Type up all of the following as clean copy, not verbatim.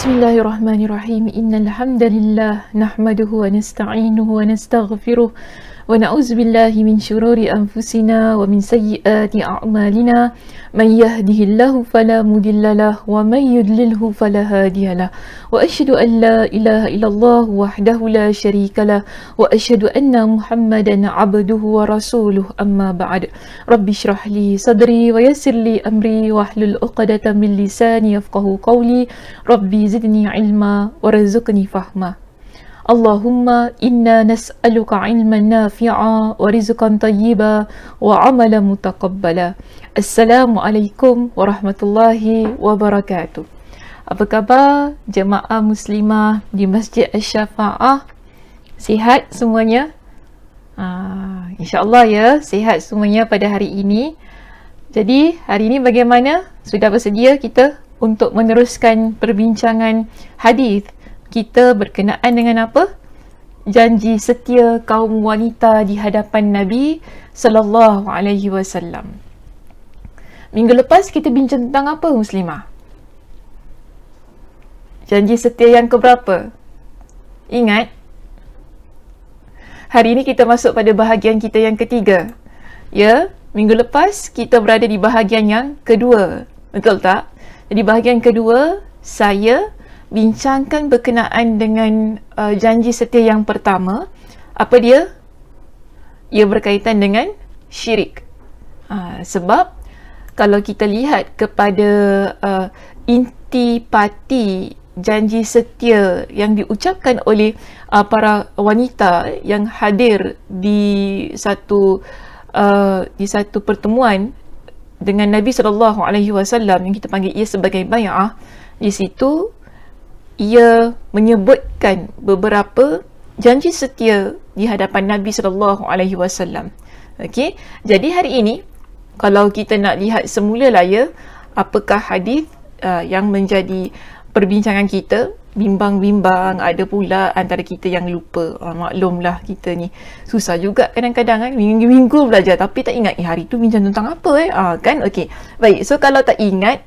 Bismillahirrahmanirrahim. Innal hamdalillah nahmaduhu wa nasta'inuhu wa nastaghfiruh wa na'udzu billahi min shururi anfusina wa min sayyiati a'malina. Man yahdihillahu fala mudilla lahu wa man yudlilhu fala hadiya lahu. Wa asyhadu an la ilaha illallah wahdahu la syarika lahu wa asyhadu anna Muhammadan 'abduhu wa rasuluhu. Amma ba'd. Rabbi shrah li sadri wa yassir li amri wahlul 'uqdatam min lisani yafqahu qawli. Rabbi zidni ilma warzuqni fahma. Allahumma inna nas'aluka ilman nafi'a wa rizqan tayyiba wa amalan mutaqabbala. Assalamualaikum warahmatullahi wabarakatuh. Apa khabar jemaah muslimah di Masjid Asy-Syafa'ah? Sihat semuanya? InsyaAllah ya, sihat semuanya pada hari ini. Jadi hari ini bagaimana? Sudah bersedia kita untuk meneruskan perbincangan hadis kita berkenaan dengan apa? Janji setia kaum wanita di hadapan Nabi sallallahu alaihi wasallam. Minggu lepas kita bincang tentang apa, muslimah? Janji setia yang keberapa? Ingat? Hari ini kita masuk pada bahagian kita yang ketiga. Ya, minggu lepas kita berada di bahagian yang kedua. Betul tak? Jadi bahagian kedua, saya bincangkan berkenaan dengan janji setia yang pertama. Apa dia? Ia berkaitan dengan syirik. Sebab kalau kita lihat kepada intipati janji setia yang diucapkan oleh para wanita yang hadir di satu pertemuan dengan Nabi SAW yang kita panggil ia sebagai bai'ah, di situ ia menyebutkan beberapa janji setia di hadapan Nabi SAW. Okey, jadi hari ini kalau kita nak lihat semula lah ya, apakah hadis yang menjadi perbincangan kita, bimbang-bimbang, ada pula antara kita yang lupa. Maklumlah kita ni susah juga kadang-kadang kan, minggu-minggu belajar tapi tak ingat hari tu bincang tentang apa kan. Okey, baik, so kalau tak ingat,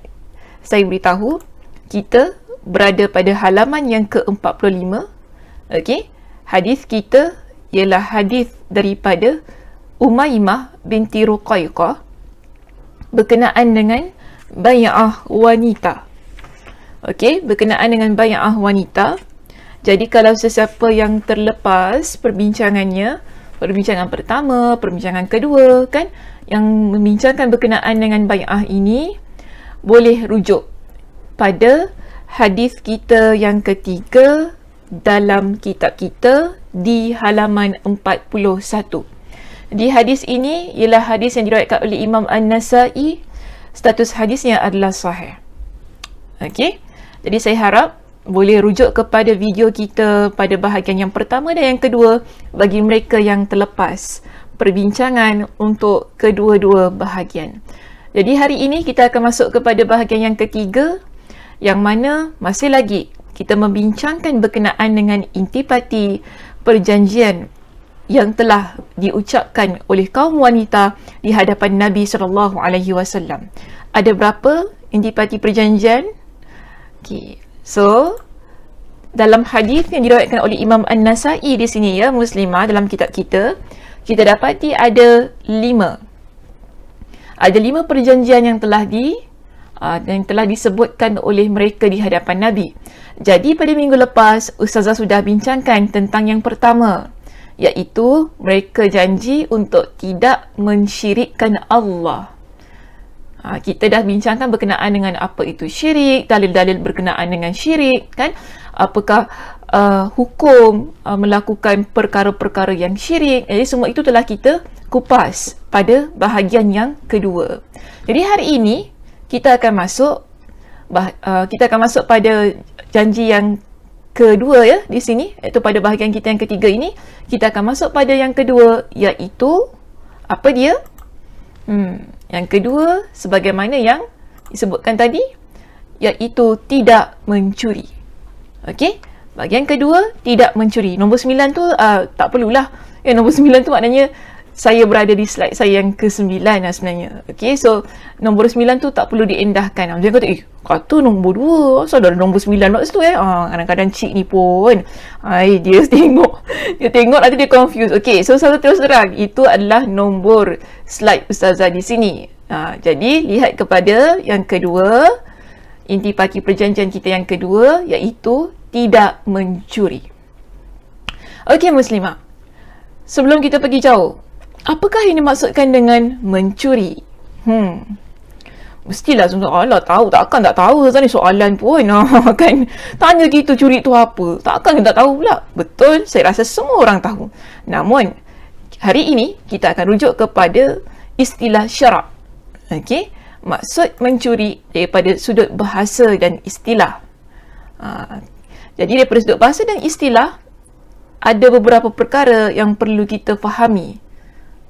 saya beritahu kita berada pada halaman yang ke-45. Okey, hadis kita ialah hadis daripada Umaymah binti Ruqaiqah berkenaan dengan bai'ah wanita. Okey, berkenaan dengan bai'ah wanita. Jadi kalau sesiapa yang terlepas perbincangannya, perbincangan pertama, perbincangan kedua kan, yang membincangkan berkenaan dengan bai'ah ini, boleh rujuk pada hadis kita yang ketiga dalam kitab kita di halaman 41. Di hadis ini ialah hadis yang diriwayatkan oleh Imam An-Nasa'i. Status hadisnya adalah sahih. Okey, jadi saya harap boleh rujuk kepada video kita pada bahagian yang pertama dan yang kedua bagi mereka yang terlepas perbincangan untuk kedua-dua bahagian. Jadi hari ini kita akan masuk kepada bahagian yang ketiga, yang mana masih lagi kita membincangkan berkenaan dengan intipati perjanjian yang telah diucapkan oleh kaum wanita di hadapan Nabi SAW. Ada berapa intipati perjanjian? Okay. So, dalam hadis yang diriwayatkan oleh Imam An-Nasa'i di sini ya, muslimah, dalam kitab kita, kita dapati ada 5. Ada 5 perjanjian yang telah disebutkan oleh mereka di hadapan Nabi. Jadi pada minggu lepas Ustazah sudah bincangkan tentang yang pertama, iaitu mereka janji untuk tidak mensyirikkan Allah. Kita dah bincangkan berkenaan dengan apa itu syirik, dalil-dalil berkenaan dengan syirik kan, apakah hukum melakukan perkara-perkara yang syirik. Jadi semua itu telah kita kupas pada bahagian yang kedua. Jadi hari ini kita akan masuk pada janji yang kedua ya di sini, iaitu pada bahagian kita yang ketiga ini kita akan masuk pada yang kedua, iaitu apa dia? Yang kedua sebagaimana yang disebutkan tadi, iaitu tidak mencuri. Okey, bahagian kedua tidak mencuri. Nombor 9 tu tak perlulah. Nombor 9 tu maknanya saya berada di slide saya yang ke-9 lah sebenarnya. Okay, so nombor 9 tu tak perlu diendahkan. Dia kata, kata nombor 2, asal ada nombor 9 kat situ kadang-kadang cik ni pun. Dia tengok nanti dia confused. Okay, so satu terus terang, itu adalah nombor slide Ustazah di sini. Jadi, lihat kepada yang kedua, intipati perjanjian kita yang kedua, iaitu tidak mencuri. Okay, Muslimah. Sebelum kita pergi jauh, apakah yang dimaksudkan dengan mencuri? Mestilah Allah tahu, takkan tak tahu ni soalan pun. Kan tanya kita curi tu apa, takkan kita tak tahu pula. Betul, saya rasa semua orang tahu. Namun hari ini kita akan rujuk kepada istilah syarak. Okey, maksud mencuri daripada sudut bahasa dan istilah. Jadi daripada sudut bahasa dan istilah, ada beberapa perkara yang perlu kita fahami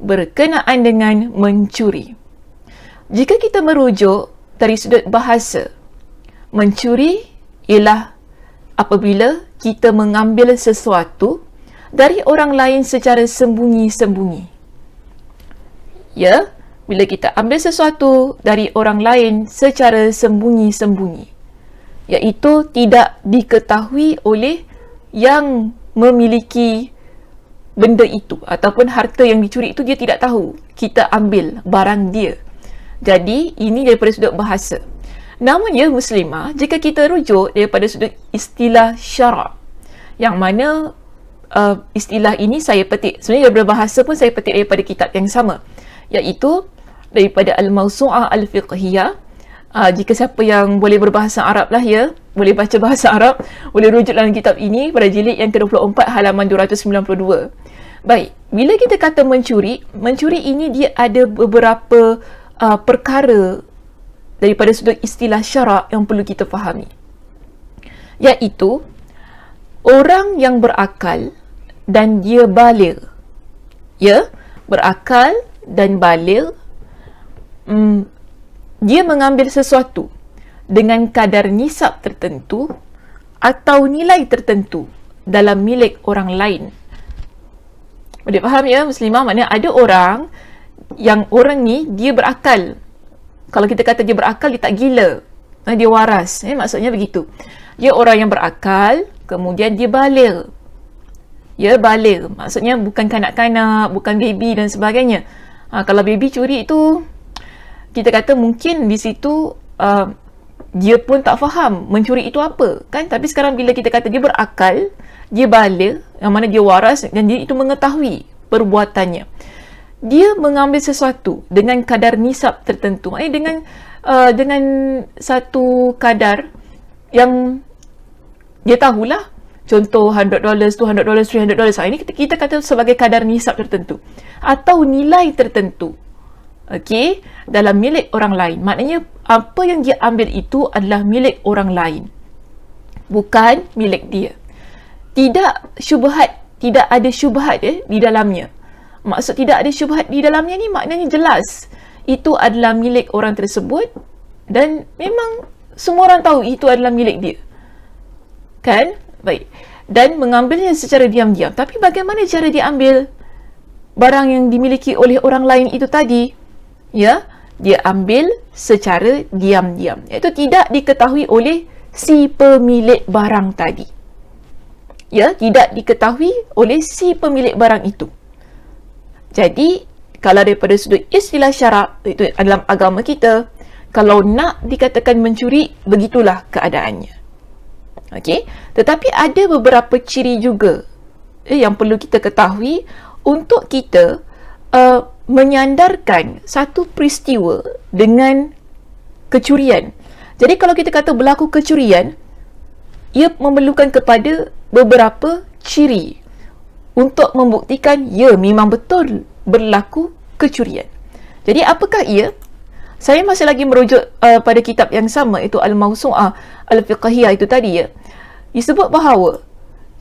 berkenaan dengan mencuri. Jika kita merujuk dari sudut bahasa, mencuri ialah apabila kita mengambil sesuatu dari orang lain secara sembunyi-sembunyi. Ya, bila kita ambil sesuatu dari orang lain secara sembunyi-sembunyi, iaitu tidak diketahui oleh yang memiliki benda itu, ataupun harta yang dicuri itu dia tidak tahu kita ambil barang dia. Jadi ini daripada sudut bahasa. Namun ya Muslimah, jika kita rujuk daripada sudut istilah syarak, yang mana istilah ini saya petik, sebenarnya daripada bahasa pun saya petik daripada kitab yang sama, iaitu daripada Al-Mawsu'ah Al-Fiqhiyah. Jika siapa yang boleh berbahasa Arab lah boleh baca bahasa Arab, boleh rujuk dalam kitab ini pada jilid yang ke-24 halaman 292. Baik, bila kita kata mencuri ini dia ada beberapa perkara daripada sudut istilah syarak yang perlu kita fahami. Iaitu orang yang berakal dan dia baligh. Ya, berakal dan baligh, dia mengambil sesuatu dengan kadar nisab tertentu atau nilai tertentu dalam milik orang lain. Boleh faham ya Muslimah? Maknanya ada orang yang orang ni dia berakal. Kalau kita kata dia berakal, dia tak gila, dia waras. Maksudnya begitu. Dia orang yang berakal, kemudian dia baligh. Ya, baligh. Maksudnya bukan kanak-kanak, bukan baby dan sebagainya. Kalau baby curi itu, kita kata mungkin di situ dia pun tak faham mencuri itu apa, kan? Tapi sekarang bila kita kata dia berakal, dia baligh, yang mana dia waras dan dia itu mengetahui perbuatannya, dia mengambil sesuatu dengan kadar nisab tertentu, maknanya dengan satu kadar yang dia tahulah, contoh $100, $200, $300, ini kita kata sebagai kadar nisab tertentu atau nilai tertentu, okey, dalam milik orang lain. Maknanya apa yang dia ambil itu adalah milik orang lain, bukan milik dia. Tidak syubhat, tidak ada syubhat di dalamnya. Maksud tidak ada syubhat di dalamnya ni maknanya jelas itu adalah milik orang tersebut dan memang semua orang tahu itu adalah milik dia, kan? Baik, dan mengambilnya secara diam-diam. Tapi bagaimana cara dia ambil barang yang dimiliki oleh orang lain itu tadi? Ya, dia ambil secara diam-diam, iaitu tidak diketahui oleh si pemilik barang tadi. Ya, tidak diketahui oleh si pemilik barang itu. Jadi, kalau daripada sudut istilah syarak, itu dalam agama kita, kalau nak dikatakan mencuri, begitulah keadaannya. Okey, tetapi ada beberapa ciri juga yang perlu kita ketahui untuk kita menyandarkan satu peristiwa dengan kecurian. Jadi kalau kita kata berlaku kecurian, ia memerlukan kepada beberapa ciri untuk membuktikan ya memang betul berlaku kecurian. Jadi apakah ia? Saya masih lagi merujuk pada kitab yang sama, iaitu Al-Mawsu'ah Al-Fiqhiyah itu tadi ya. Disebut bahawa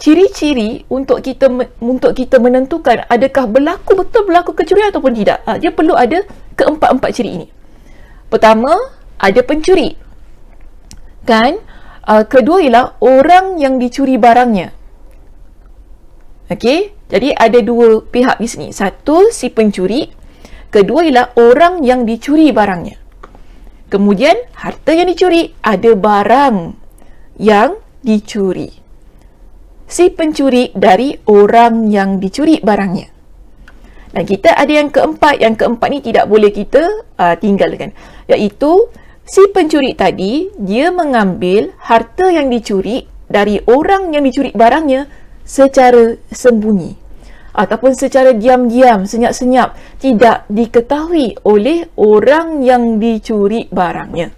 ciri-ciri untuk kita menentukan adakah betul berlaku kecurian ataupun tidak, dia perlu ada keempat-empat ciri ini. Pertama, ada pencuri, kan? Kedua ialah orang yang dicuri barangnya. Okey, Jadi ada dua pihak di sini. Satu, si pencuri. Kedua ialah orang yang dicuri barangnya. Kemudian, harta yang dicuri, ada barang yang dicuri. Si pencuri dari orang yang dicuri barangnya. Dan kita ada yang keempat. Yang keempat ni tidak boleh kita tinggalkan. Iaitu, si pencuri tadi, dia mengambil harta yang dicuri dari orang yang dicuri barangnya secara sembunyi. Ataupun secara diam-diam, senyap-senyap. Tidak diketahui oleh orang yang dicuri barangnya.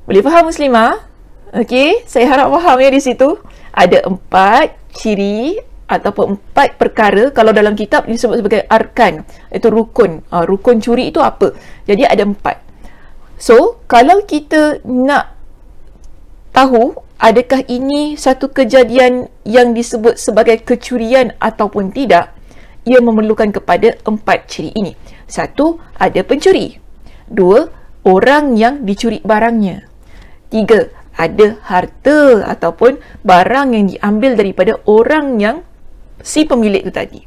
Boleh faham Muslimah? Okey, saya harap faham ya di situ. Ada 4 ciri ataupun 4 perkara. Kalau dalam kitab disebut sebagai arkan. Itu rukun. Rukun curi itu apa? Jadi ada 4. So, kalau kita nak tahu adakah ini satu kejadian yang disebut sebagai kecurian ataupun tidak, ia memerlukan kepada 4 ciri ini. 1, ada pencuri. 2, orang yang dicuri barangnya. 3, ada harta ataupun barang yang diambil daripada orang yang si pemilik itu tadi.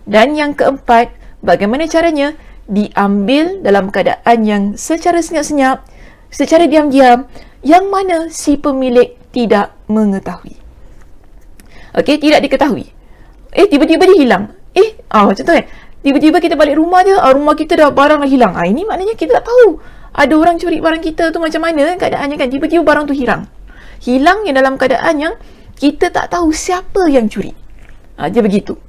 Dan yang keempat, bagaimana caranya? Diambil dalam keadaan yang secara senyap-senyap, secara diam-diam, yang mana si pemilik tidak mengetahui. Okey, tidak diketahui. Tiba-tiba dia hilang. Macam tu kan? Tiba-tiba kita balik rumah je, rumah kita dah barang dah hilang. Ini maknanya kita tak tahu ada orang curi barang kita tu macam mana keadaannya kan. Tiba-tiba barang tu hilang. Hilang yang dalam keadaan yang kita tak tahu siapa yang curi. Dia begitu.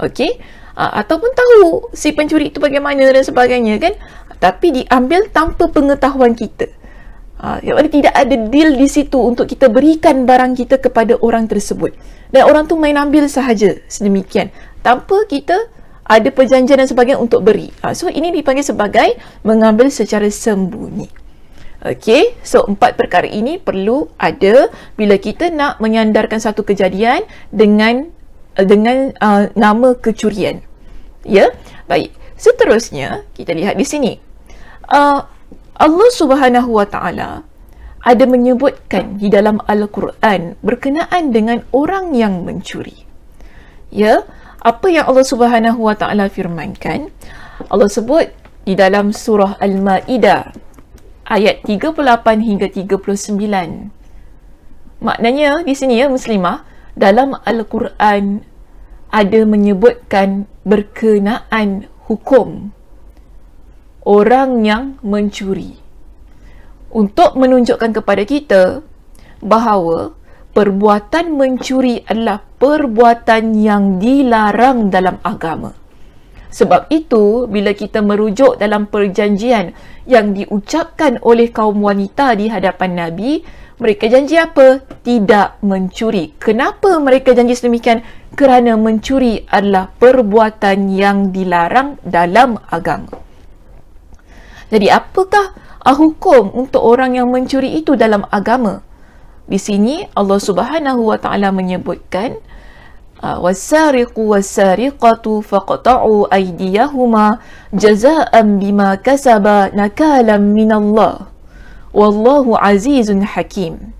Okey? Ataupun tahu si pencuri itu bagaimana dan sebagainya kan. Tapi diambil tanpa pengetahuan kita. Tidak ada deal di situ untuk kita berikan barang kita kepada orang tersebut. Dan orang tu main ambil sahaja sedemikian. Tanpa kita ada perjanjian dan sebagainya untuk beri. So, ini dipanggil sebagai mengambil secara sembunyi. Okey, so 4 perkara ini perlu ada bila kita nak menyandarkan satu kejadian dengan nama kecurian. Ya, baik. Seterusnya, kita lihat di sini. Allah Subhanahu Wa Taala ada menyebutkan di dalam Al-Quran berkenaan dengan orang yang mencuri. Ya, apa yang Allah Subhanahu Wa Taala firmankan? Allah sebut di dalam surah Al-Maidah ayat 38 hingga 39. Maknanya di sini ya Muslimah, dalam Al-Quran ada menyebutkan berkenaan hukum orang yang mencuri, untuk menunjukkan kepada kita bahawa perbuatan mencuri adalah perbuatan yang dilarang dalam agama. Sebab itu, bila kita merujuk dalam perjanjian yang diucapkan oleh kaum wanita di hadapan Nabi, mereka janji apa? Tidak mencuri. Kenapa mereka janji sedemikian? Kerana mencuri adalah perbuatan yang dilarang dalam agama. Jadi, apakah hukum untuk orang yang mencuri itu dalam agama? Di sini Allah Subhanahu Wa Taala menyebutkan wasariqu wasariqatu faqta'u aydiyahuma jazaa'an bima kasaba nakalan minallah wallahu azizun hakim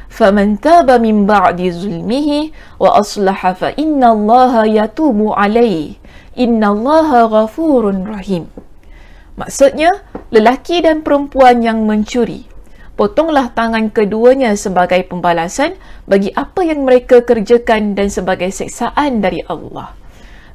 faman taba min ba'di zulmihi wa aslaha fa innallaha yatubu alaihi innallaha ghafurun rahim. Maksudnya, lelaki dan perempuan yang mencuri, potonglah tangan keduanya sebagai pembalasan bagi apa yang mereka kerjakan dan sebagai siksaan dari Allah.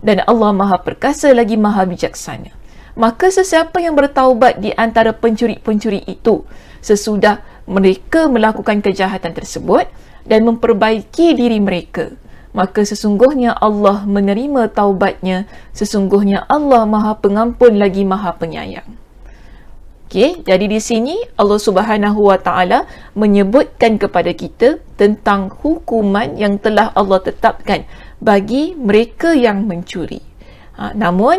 Dan Allah Maha Perkasa lagi Maha Bijaksana. Maka sesiapa yang bertaubat di antara pencuri-pencuri itu sesudah mereka melakukan kejahatan tersebut dan memperbaiki diri mereka, maka sesungguhnya Allah menerima taubatnya. Sesungguhnya Allah Maha Pengampun lagi Maha Penyayang. Okey, jadi di sini Allah Subhanahu Wa Taala menyebutkan kepada kita tentang hukuman yang telah Allah tetapkan bagi mereka yang mencuri. Namun,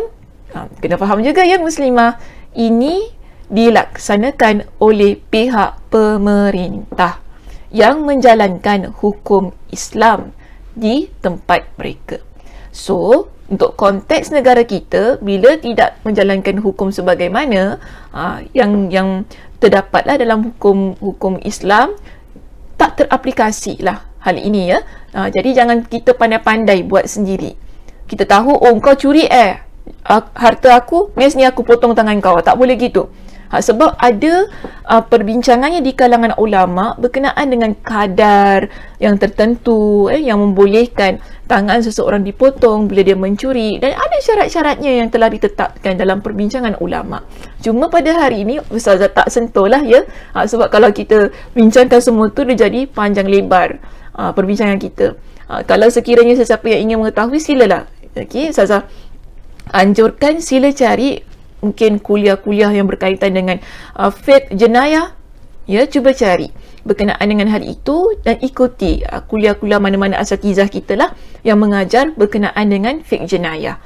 kena faham juga ya Muslimah, ini dilaksanakan oleh pihak pemerintah yang menjalankan hukum Islam di tempat mereka. So, untuk konteks negara kita, bila tidak menjalankan hukum sebagaimana yang terdapatlah dalam hukum Islam, tak teraplikasi lah hal ini ya. Jadi jangan kita pandai-pandai buat sendiri. Kita tahu, oh kau curi harta aku, ni aku potong tangan kau. Tak boleh gitu. Sebab ada perbincangannya di kalangan ulama berkenaan dengan kadar yang tertentu yang membolehkan tangan seseorang dipotong bila dia mencuri, dan ada syarat-syaratnya yang telah ditetapkan dalam perbincangan ulama. Cuma pada hari ini Ustazah tak sentuh lah ya, sebab kalau kita bincangkan semua tu dia jadi panjang lebar perbincangan kita. Kalau sekiranya sesiapa yang ingin mengetahui, silalah. Okey, Ustazah anjurkan sila cari mungkin kuliah-kuliah yang berkaitan dengan fiqh jenayah, ya, cuba cari berkenaan dengan hal itu dan ikuti kuliah-kuliah mana-mana asatizah kita lah yang mengajar berkenaan dengan fiqh jenayah,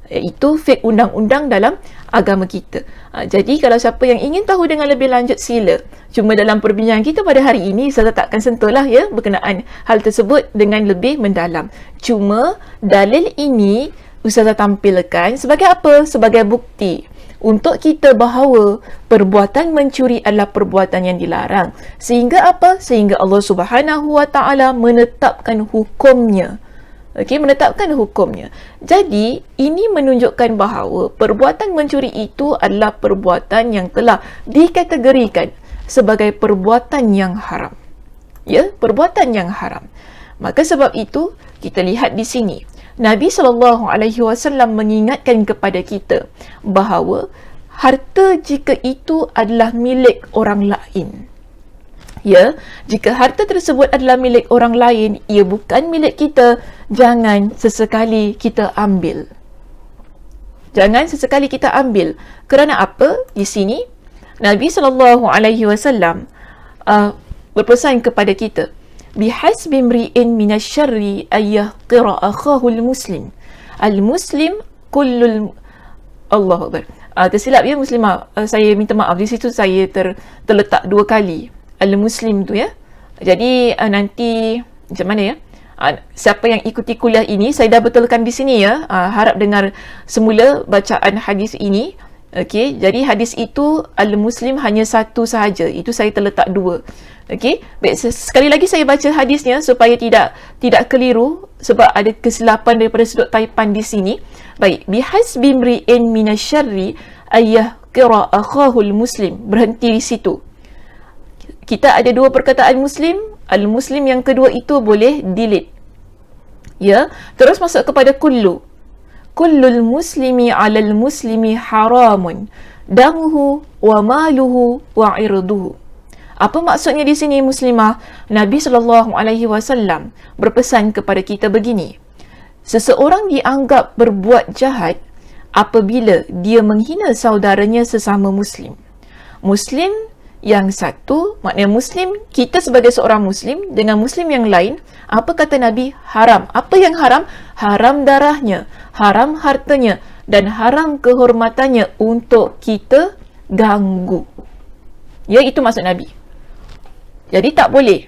iaitu fiqh undang-undang dalam agama kita. Jadi kalau siapa yang ingin tahu dengan lebih lanjut, sila. Cuma dalam perbincangan kita pada hari ini saya tak akan sentuh lah ya berkenaan hal tersebut dengan lebih mendalam. Cuma dalil ini Ustazah tampilkan sebagai apa? Sebagai bukti untuk kita bahawa perbuatan mencuri adalah perbuatan yang dilarang. Sehingga apa? Sehingga Allah Subhanahu Wa Taala menetapkan hukumnya. Okey, menetapkan hukumnya. Jadi, ini menunjukkan bahawa perbuatan mencuri itu adalah perbuatan yang telah dikategorikan sebagai perbuatan yang haram. Ya, perbuatan yang haram. Maka sebab itu, kita lihat di sini Nabi SAW mengingatkan kepada kita bahawa harta jika itu adalah milik orang lain. Ya, jika harta tersebut adalah milik orang lain, ia bukan milik kita, jangan sesekali kita ambil. Jangan sesekali kita ambil. Kerana apa? Di sini Nabi SAW berpesan kepada kita, bihasbi imri'in minasyarri ayyahqira akhahul muslim. Al-muslim kullul Allahu Akbar. Tersilap ya muslimah. Saya minta maaf, di situ saya terletak dua kali al-muslim tu ya. Jadi nanti macam mana ya? Siapa yang ikuti kuliah ini, saya dah betulkan di sini ya. Harap dengar semula bacaan hadis ini. Okey, jadi hadis itu al-muslim hanya satu sahaja. Itu saya terletak dua. Okey, baik, sekali lagi saya baca hadisnya supaya tidak keliru sebab ada kesilapan daripada sudut taipan di sini. Baik, bihasbi imri'in minasyarri ayyahqira akhahul muslim. Berhenti di situ. Kita ada dua perkataan muslim, al-muslim yang kedua itu boleh delete. Ya, terus masuk kepada kullu. Kullul muslimi 'alal muslimi haramun damuhu wa maluhu wa 'irduhu. Apa maksudnya di sini muslimah? Nabi SAW berpesan kepada kita begini. Seseorang dianggap berbuat jahat apabila dia menghina saudaranya sesama muslim. Muslim yang satu, maknanya muslim, kita sebagai seorang muslim dengan muslim yang lain, apa kata Nabi? Haram. Apa yang haram? Haram darahnya, haram hartanya dan haram kehormatannya untuk kita ganggu. Ya, itu maksud Nabi. Jadi tak boleh.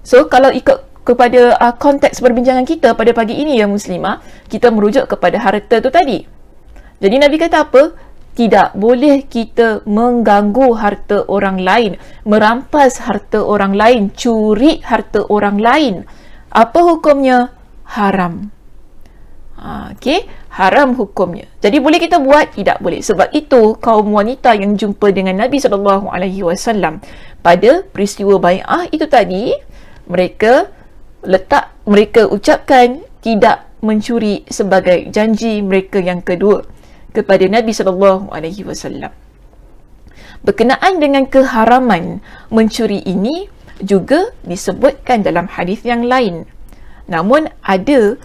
So kalau ikut kepada konteks perbincangan kita pada pagi ini ya muslimah, kita merujuk kepada harta tu tadi. Jadi Nabi kata apa? Tidak boleh kita mengganggu harta orang lain, merampas harta orang lain, curi harta orang lain. Apa hukumnya? Haram. Okey, haram hukumnya. Jadi boleh kita buat? Tidak boleh. Sebab itu kaum wanita yang jumpa dengan Nabi SAW pada peristiwa bai'ah itu tadi, mereka ucapkan tidak mencuri sebagai janji mereka yang kedua kepada Nabi SAW. Berkenaan dengan keharaman mencuri ini juga disebutkan dalam hadis yang lain. Namun ada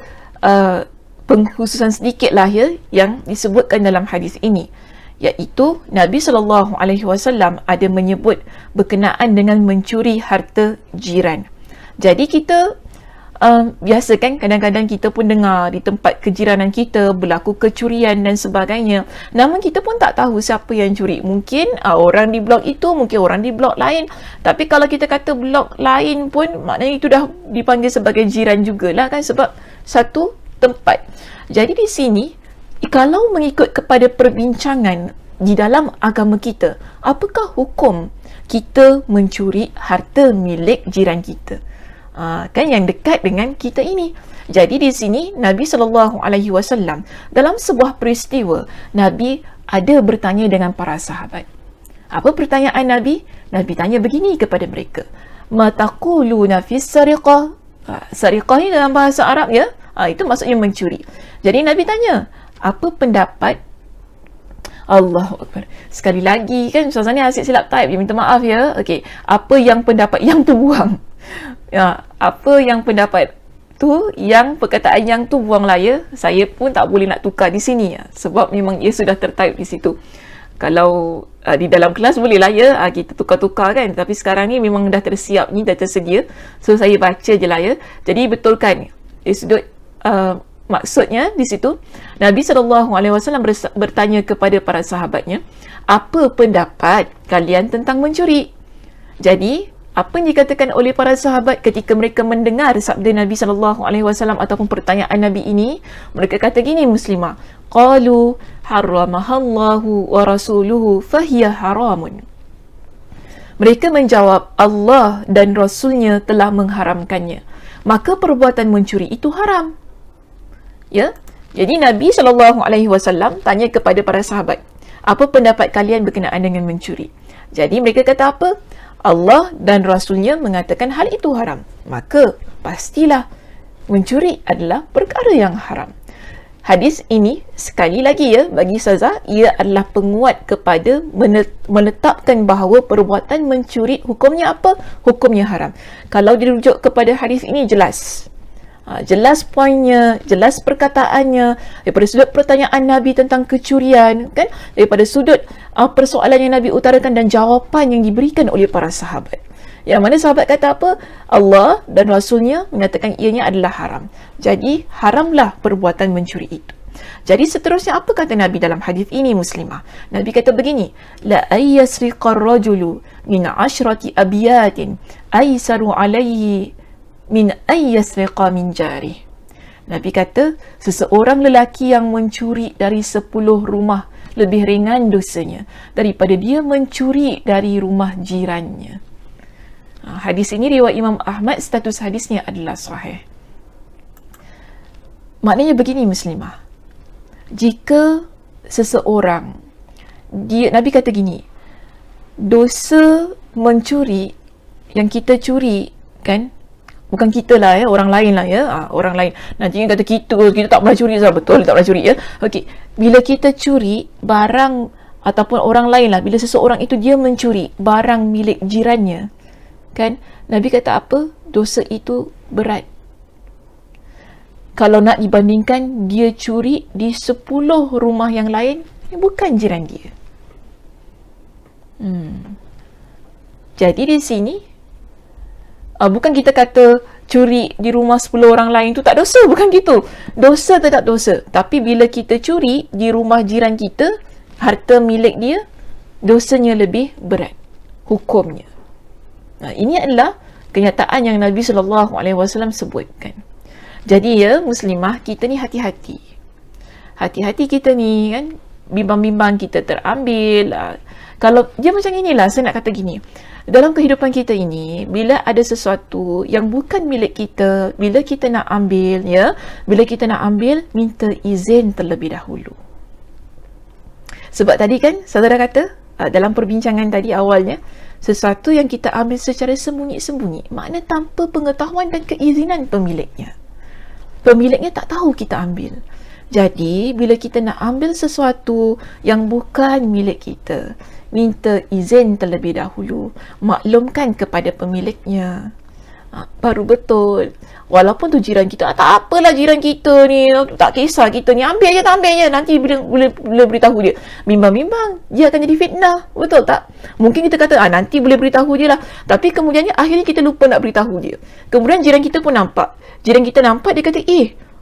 pengkhususan sedikit lah ya yang disebutkan dalam hadis ini, iaitu Nabi SAW ada menyebut berkenaan dengan mencuri harta jiran. Jadi kita biasa kan kadang-kadang kita pun dengar di tempat kejiranan kita berlaku kecurian dan sebagainya, namun kita pun tak tahu siapa yang curi. Mungkin orang di blok itu, mungkin orang di blok lain, tapi kalau kita kata blok lain pun maknanya itu dah dipanggil sebagai jiran jugalah kan, sebab satu tempat. Jadi di sini kalau mengikut kepada perbincangan di dalam agama kita, apakah hukum kita mencuri harta milik jiran kita? Kan yang dekat dengan kita ini. Jadi di sini Nabi SAW dalam sebuah peristiwa, Nabi ada bertanya dengan para sahabat. Apa pertanyaan Nabi? Nabi tanya begini kepada mereka. Ma taquluna fis sariqah? Sariqah ni dalam bahasa Arab ya, itu maksudnya mencuri. Jadi Nabi tanya, apa pendapat Allahu Akbar. Sekali lagi kan Ustazah ni asyik silap type, minta maaf ya. Okey, apa yang pendapat yang tu buang. Ya, apa yang pendapat tu, yang perkataan yang tu buanglah ya. Saya pun tak boleh nak tukar di sini ya, sebab memang ia sudah tertype di situ. Kalau di dalam kelas bolehlah ya, kita tukar-tukar kan, tapi sekarang ni memang dah tersiap ni, dah tersedia. So saya baca je lah ya. Jadi betulkan di sudut maksudnya di situ Nabi SAW bertanya kepada para sahabatnya, apa pendapat kalian tentang mencuri? Jadi apa yang dikatakan oleh para sahabat ketika mereka mendengar sabda Nabi SAW ataupun pertanyaan Nabi ini, mereka kata gini, Muslimah, qalu harramahallahu wa rasuluhu fahiya haramun. Mereka menjawab, Allah dan Rasulnya telah mengharamkannya, maka perbuatan mencuri itu haram. Ya, jadi Nabi SAW tanya kepada para sahabat, apa pendapat kalian berkenaan dengan mencuri? Jadi mereka kata apa? Allah dan Rasulnya mengatakan hal itu haram, maka pastilah mencuri adalah perkara yang haram. Hadis ini sekali lagi ya, bagi Ustazah, ia adalah penguat kepada menetapkan bahawa perbuatan mencuri hukumnya apa? Hukumnya haram. Kalau dirujuk kepada hadis ini jelas. Jelas poinnya, jelas perkataannya, daripada sudut pertanyaan Nabi tentang kecurian, kan, daripada sudut persoalan yang Nabi utarakan dan jawapan yang diberikan oleh para sahabat. Yang mana sahabat kata apa? Allah dan Rasulnya mengatakan ianya adalah haram. Jadi haramlah perbuatan mencuri itu. Jadi seterusnya apa kata Nabi dalam hadis ini, Muslimah? Nabi kata begini, la ayyasriqar rajulu min 'ashrati abyatin aisaru alaihi min ayyasriqa min jari. Nabi kata, seseorang lelaki yang mencuri dari 10 rumah lebih ringan dosanya daripada dia mencuri dari rumah jirannya. Hadis ini riwayat Imam Ahmad, status hadisnya adalah sahih. Maknanya begini, Muslimah, jika seseorang Nabi kata gini, dosa mencuri yang kita curi kan, bukan kita lah ya, orang lain lah ya, orang lain. Nanti kata kita tak pernah curi, betul tak pernah curi ya. Okey, bila kita curi barang ataupun orang lain lah, bila seseorang itu dia mencuri barang milik jirannya kan, Nabi kata apa? Dosa itu berat kalau nak dibandingkan dia curi di 10 rumah yang lain yang bukan jiran dia. Jadi di sini bukan kita kata curi di rumah 10 orang lain tu tak dosa, bukan gitu. Dosa tetap dosa. Tapi bila kita curi di rumah jiran kita, harta milik dia, dosanya lebih berat hukumnya. Ini adalah kenyataan yang Nabi SAW sebutkan. Jadi ya, Muslimah, kita ni hati-hati. Hati-hati kita ni kan, bimbang-bimbang kita terambil. Kalau dia macam inilah, saya nak kata gini, dalam kehidupan kita ini, bila ada sesuatu yang bukan milik kita, bila kita nak ambil ya, bila kita nak ambil, minta izin terlebih dahulu. Sebab tadi kan saudara kata dalam perbincangan tadi awalnya, sesuatu yang kita ambil secara sembunyi-sembunyi, makna tanpa pengetahuan dan keizinan pemiliknya. Pemiliknya tak tahu kita ambil. Jadi bila kita nak ambil sesuatu yang bukan milik kita, minta izin terlebih dahulu, maklumkan kepada pemiliknya, baru betul. Walaupun tu jiran kita, tak apalah jiran kita ni, tak kisah kita ni, ambil je, tak ambil je, nanti boleh beritahu dia. Bimbang-bimbang, dia akan jadi fitnah, betul tak? Mungkin kita kata, nanti boleh beritahu dia lah, tapi kemudiannya akhirnya kita lupa nak beritahu dia. Kemudian jiran kita pun nampak, dia kata,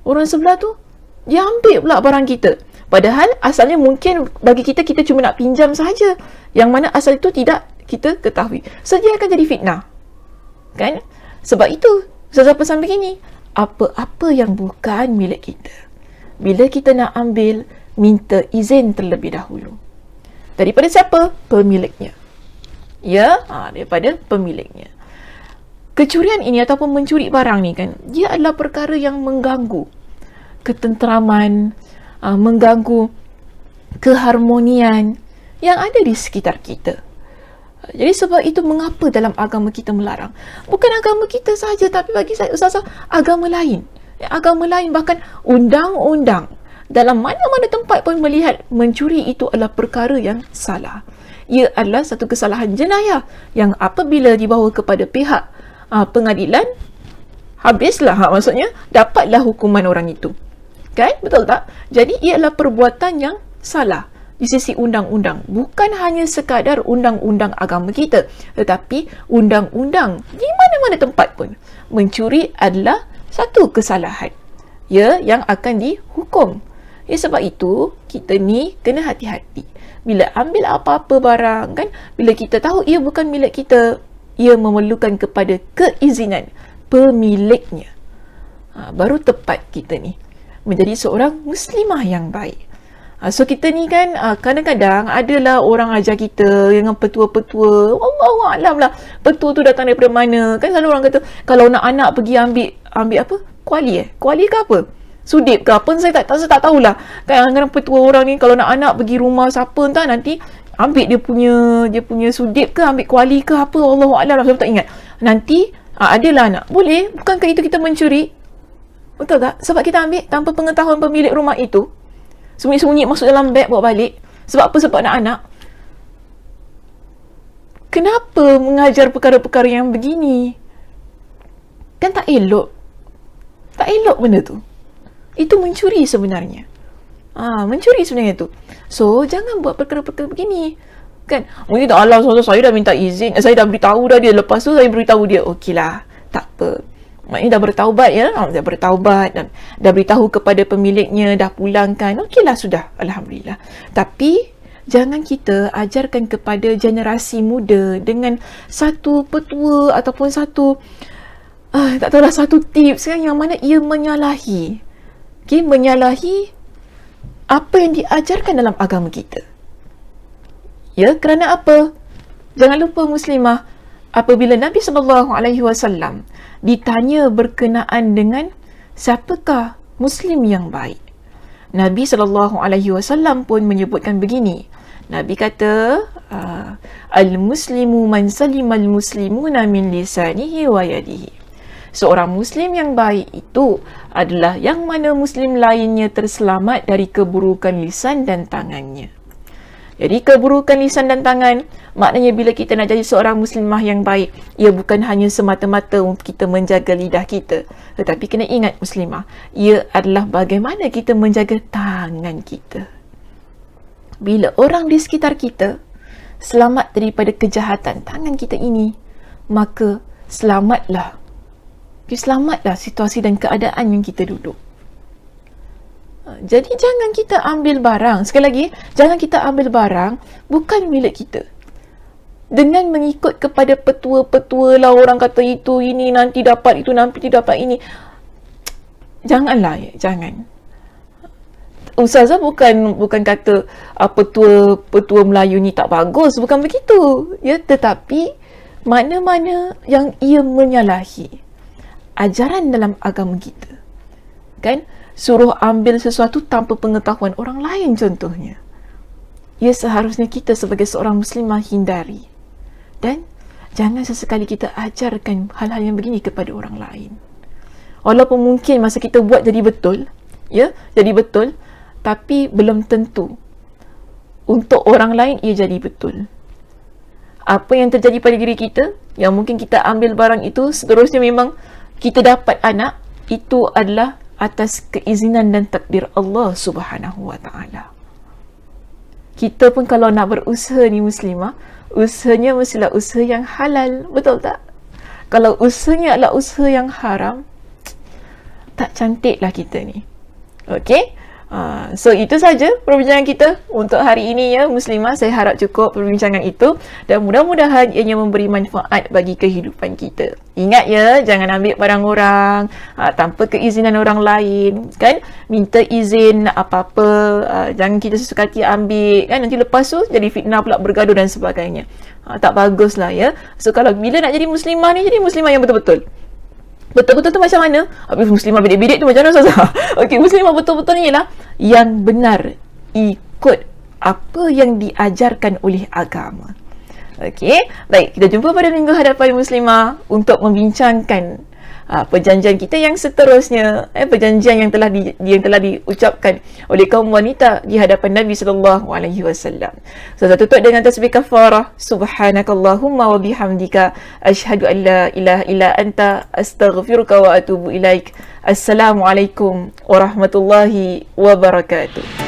orang sebelah tu dia ambil pula barang kita. Padahal asalnya mungkin bagi kita cuma nak pinjam sahaja, yang mana asal itu tidak kita ketahui. So dia akan jadi fitnah, kan? Sebab itu Ustazah pesan begini, apa-apa yang bukan milik kita, bila kita nak ambil, minta izin terlebih dahulu. Daripada siapa? Pemiliknya. Ya, daripada pemiliknya. kecurian ini ataupun mencuri barang ni kan, dia adalah perkara yang mengganggu ketenteraman, mengganggu keharmonian yang ada di sekitar kita. Jadi sebab itu mengapa dalam agama kita melarang? Bukan agama kita saja, tapi bagi saya Ustazah, agama lain. Agama lain, bahkan undang-undang dalam mana-mana tempat pun melihat mencuri itu adalah perkara yang salah. Ia adalah satu kesalahan jenayah yang apabila dibawa kepada pihak pengadilan, habislah, maksudnya dapatlah hukuman orang itu. Kan? Betul tak? Jadi ia adalah perbuatan yang salah di sisi undang-undang. Bukan hanya sekadar undang-undang agama kita, tetapi undang-undang di mana-mana tempat pun. Mencuri adalah satu kesalahan, ya, yang akan dihukum. Ya, sebab itu kita ni kena hati-hati. Bila ambil apa-apa barang kan, bila kita tahu ia bukan milik kita, ia memerlukan kepada keizinan pemiliknya. Baru tepat kita ni menjadi seorang muslimah yang baik. So kita ni kan kadang-kadang adalah orang ajar kita dengan petua-petua, Allahuaklam lah, petua tu datang daripada mana. Kan selalu orang kata kalau nak anak pergi ambil apa? Kuali ke apa? Sudip ke apa? Saya tak tahulah. Kadang-kadang petua orang ni kalau nak anak pergi rumah siapa entah, nanti ambil dia punya sudip ke, ambil kuali ke apa, Allahuaklam lah, saya tak ingat. Nanti adalah anak. Boleh, bukankah itu kita mencuri? Betul tak? Sebab kita ambil tanpa pengetahuan pemilik rumah itu. Sembunyi-sembunyi masuk dalam beg bawa balik. Sebab apa? Sebab nak anak. Kenapa mengajar perkara-perkara yang begini? Kan tak elok. Tak elok benda tu. Itu mencuri sebenarnya. Mencuri sebenarnya tu. So, jangan buat perkara-perkara begini. Kan? Mungkin tak, alah, saya dah minta izin. Saya dah beritahu dah dia. Lepas tu saya beritahu dia. Okeylah. Tak apa. Maknanya dah bertaubat ya. Dah bertaubat. Dah beritahu kepada pemiliknya. Dah pulangkan. Okeylah sudah. Alhamdulillah. Tapi jangan kita ajarkan kepada generasi muda dengan satu petua ataupun satu tak tahulah, satu tips kan, yang mana ia menyalahi. Menyalahi apa yang diajarkan dalam agama kita. Ya, kerana apa? Jangan lupa muslimah, apabila Nabi SAW ditanya berkenaan dengan siapakah Muslim yang baik, Nabi SAW pun menyebutkan begini. Nabi kata, Al-Muslimu man salimal muslimuna min lisanihi wa yadihi. Seorang Muslim yang baik itu adalah yang mana Muslim lainnya terselamat dari keburukan lisan dan tangannya. Jadi keburukan lisan dan tangan, maknanya bila kita nak jadi seorang Muslimah yang baik, ia bukan hanya semata-mata untuk kita menjaga lidah kita, tetapi kena ingat Muslimah, ia adalah bagaimana kita menjaga tangan kita. Bila orang di sekitar kita selamat daripada kejahatan tangan kita ini, maka selamatlah situasi dan keadaan yang kita duduk. Jadi jangan kita ambil barang, sekali lagi, jangan kita ambil barang bukan milik kita dengan mengikut kepada petua-petua lah, orang kata itu, ini nanti dapat, itu nanti dapat ini. Janganlah, jangan. Ustazah bukan kata petua Melayu ni tak bagus, bukan begitu ya, tetapi mana-mana yang ia menyalahi ajaran dalam agama kita, kan, suruh ambil sesuatu tanpa pengetahuan orang lain contohnya, ia seharusnya kita sebagai seorang muslimah hindari. Dan jangan sesekali kita ajarkan hal-hal yang begini kepada orang lain. Walaupun mungkin masa kita buat jadi betul, ya, jadi betul, tapi belum tentu untuk orang lain ia jadi betul. Apa yang terjadi pada diri kita, yang mungkin kita ambil barang itu, seterusnya memang kita dapat anak, itu adalah atas keizinan dan takdir Allah Subhanahu wa ta'ala. Kita pun kalau nak berusaha ni muslimah, usahanya mestilah usaha yang halal, betul tak? Kalau usahanya adalah usaha yang haram, tak cantiklah kita ni. Okey? So itu saja perbincangan kita untuk hari ini ya Muslimah. Saya harap cukup perbincangan itu dan mudah-mudahan ianya memberi manfaat bagi kehidupan kita. Ingat ya, jangan ambil barang orang tanpa keizinan orang lain kan. Minta izin apa-apa, jangan kita sesuka hati ambil kan, nanti lepas tu jadi fitnah pula, bergaduh dan sebagainya. Tak bagus lah ya. So kalau bila nak jadi Muslimah ni, jadi Muslimah yang betul-betul. Betul-betul tu macam mana? Habis Muslimah bidik-bidik tu macam mana Ustazah? Okey, Muslimah betul-betul ni ialah yang benar, ikut apa yang diajarkan oleh agama. Okey, baik, kita jumpa pada minggu hadapan Muslimah untuk membincangkan perjanjian kita yang seterusnya, perjanjian yang telah diucapkan oleh kaum wanita di hadapan Nabi sallallahu alaihi wasallam. So, saya tutup dengan tasbih kafarah. Subhanakallahumma wa bihamdika asyhadu an la ilaha illa anta astaghfiruka wa atubu ilaik. Assalamualaikum warahmatullahi wabarakatuh.